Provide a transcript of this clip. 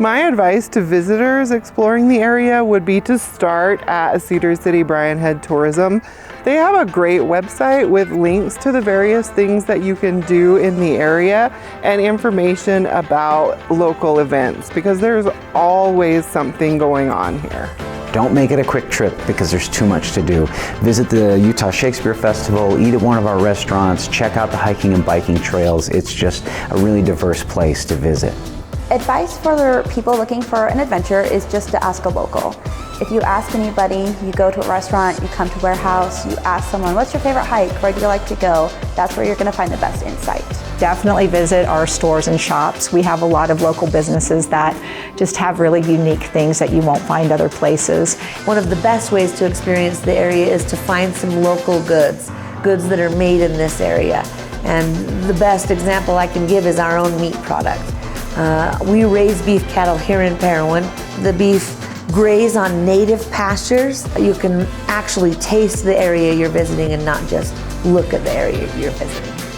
My advice to visitors exploring the area would be to start at Cedar City Bryan Head Tourism. They have a great website with links to the various things that you can do in the area and information about local events, because there's always something going on here. Don't make it a quick trip because there's too much to do. Visit the Utah Shakespeare Festival, eat at one of our restaurants, check out the hiking and biking trails. It's just a really diverse place to visit. Advice for people looking for an adventure is just to ask a local. If you ask anybody, you go to a restaurant, you come to a warehouse, you ask someone, what's your favorite hike, where do you like to go? That's where you're going to find the best insight. Definitely visit our stores and shops. We have a lot of local businesses that just have really unique things that you won't find other places. One of the best ways to experience the area is to find some local goods that are made in this area. And the best example I can give is our own meat product. We raise beef cattle here in Parowan. The beef graze on native pastures. You can actually taste the area you're visiting and not just look at the area you're visiting.